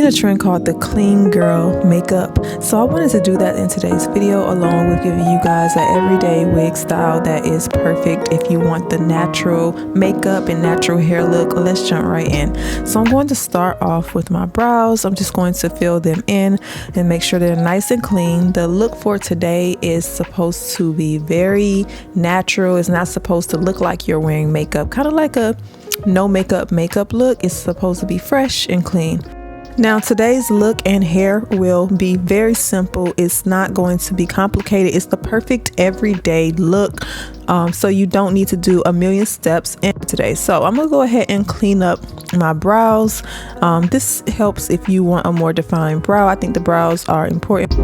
a trend called the clean girl makeup, so I wanted to do that in today's video, along with giving you guys an everyday wig style that is perfect if you want the natural makeup and natural hair look. Let's jump right in. So I'm going to start off with my brows. I'm just going to fill them in and make sure they're nice and clean. The look for today is supposed to be very natural. It's not supposed to look like you're wearing makeup, kind of like a no makeup look. It's supposed to be fresh and clean. Now today's look and hair will be very simple. It's not going to be complicated. It's the perfect everyday look, so you don't need to do a million steps in today. So I'm gonna go ahead and clean up my brows. This helps if you want a more defined brow. I think the brows are important.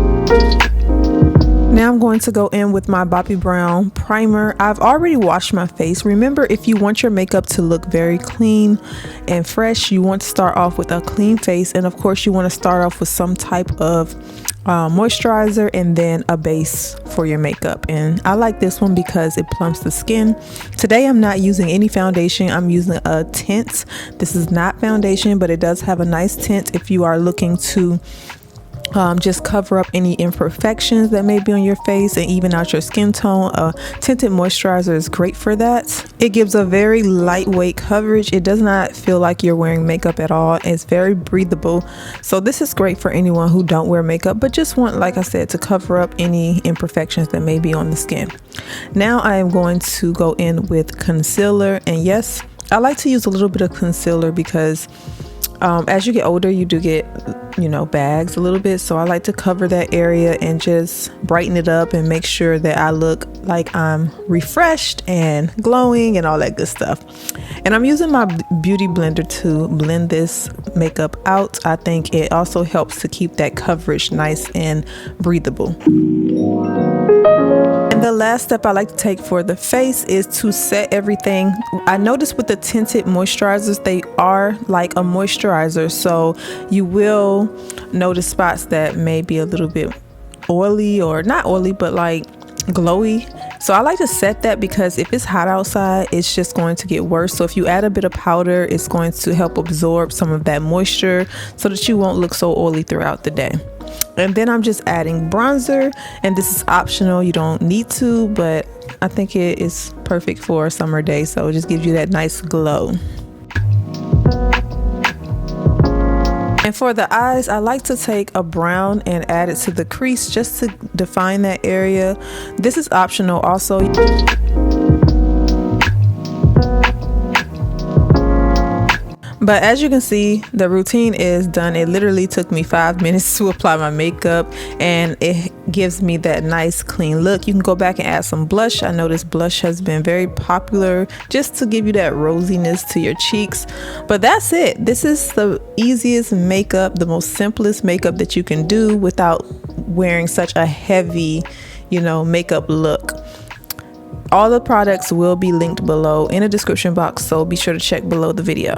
Now I'm going to go in with my Bobbi Brown primer. I've already washed my face. Remember, if you want your makeup to look very clean and fresh, you want to start off with a clean face. And of course, you want to start off with some type of moisturizer and then a base for your makeup. And I like this one because it plumps the skin. Today I'm not using any foundation. I'm using a tint. This is not foundation, but it does have a nice tint if you are looking to just cover up any imperfections that may be on your face and even out your skin tone. Tinted moisturizer is great for that. It gives a very lightweight coverage. It does not feel like you're wearing makeup at all. It's very breathable. So this is great for anyone who don't wear makeup but just want, like I said, to cover up any imperfections that may be on the skin. Now I am going to go in with concealer, and yes, I like to use a little bit of concealer because as you get older, you do get, bags a little bit. So I like to cover that area and just brighten it up and make sure that I look like I'm refreshed and glowing and all that good stuff. And I'm using my beauty blender to blend this makeup out. I think it also helps to keep that coverage nice and breathable. And the last step I like to take for the face is to set everything. I noticed with the tinted moisturizers, they are like a moisturizer, so you will notice spots that may be a little bit oily, or not oily, but like glowy. So I like to set that because if it's hot outside, it's just going to get worse. So if you add a bit of powder, it's going to help absorb some of that moisture so that you won't look so oily throughout the day. And then I'm just adding bronzer, and this is optional. You don't need to, but I think it is perfect for a summer day, so it just gives you that nice glow. And for the eyes, I like to take a brown and add it to the crease just to define that area. This is optional also. But as you can see, the routine is done. It literally took me 5 minutes to apply my makeup, and it gives me that nice clean look. You can go back and add some blush. I know this blush has been very popular just to give you that rosiness to your cheeks. But that's it. This is the easiest makeup, the most simplest makeup that you can do without wearing such a heavy, makeup look. All the products will be linked below in the description box, so be sure to check below the video.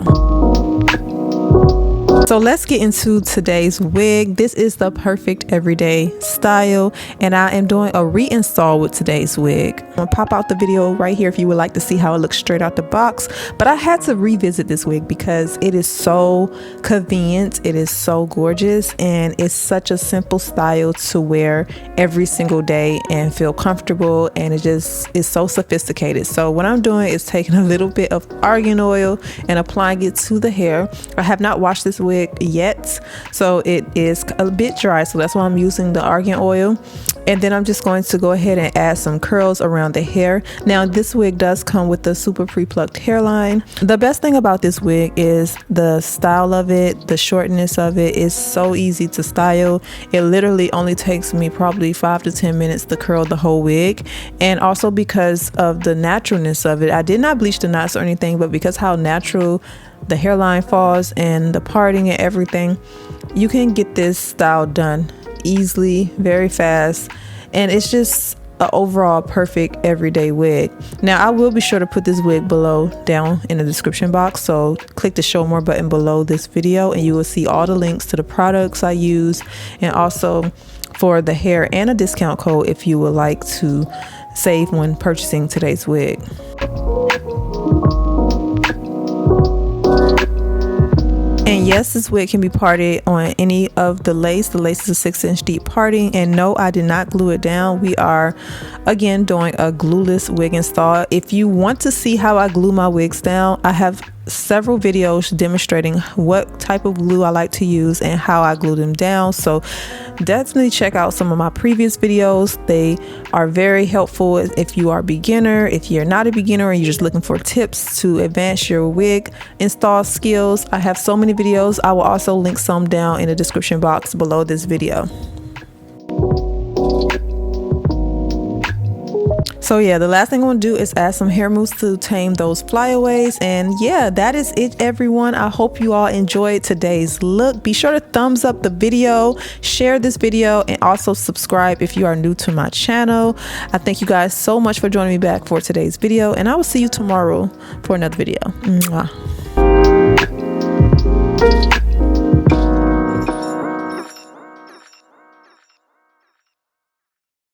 So let's get into today's wig. This is the perfect everyday style, and I am doing a reinstall with today's wig. I'm gonna pop out the video right here if you would like to see how it looks straight out the box. But I had to revisit this wig because it is so convenient, it is so gorgeous, and it's such a simple style to wear every single day and feel comfortable, and it just is so sophisticated. So what I'm doing is taking a little bit of argan oil and applying it to the hair. I have not washed this wig yet, so it is a bit dry, so that's why I'm using the argan oil. And then I'm just going to go ahead and add some curls around the hair. Now this wig does come with the super pre-plucked hairline. The best thing about this wig is the style of it, the shortness of it is so easy to style. It literally only takes me probably 5 to 10 minutes to curl the whole wig. And also because of the naturalness of it, I did not bleach the knots or anything, but because how natural the hairline falls and the parting and everything, you can get this style done easily, very fast, and it's just an overall perfect everyday wig. Now I will be sure to put this wig below down in the description box, so click the show more button below this video and you will see all the links to the products I use, and also for the hair and a discount code if you would like to save when purchasing today's wig. And yes, this wig can be parted on any of the lace. The lace is a 6-inch deep parting. And no, I did not glue it down. We are again doing a glueless wig install. If you want to see how I glue my wigs down, I have several videos demonstrating what type of glue I like to use and how I glue them down. So definitely check out some of my previous videos. They are very helpful if you are a beginner, if you're not a beginner and you're just looking for tips to advance your wig install skills. I have so many videos. I will also link some down in the description box below this video. So yeah, the last thing I'm gonna do is add some hair mousse to tame those flyaways. And yeah, that is it, everyone. I hope you all enjoyed today's look. Be sure to thumbs up the video, share this video, and also subscribe if you are new to my channel. I thank you guys so much for joining me back for today's video, and I will see you tomorrow for another video. Mwah.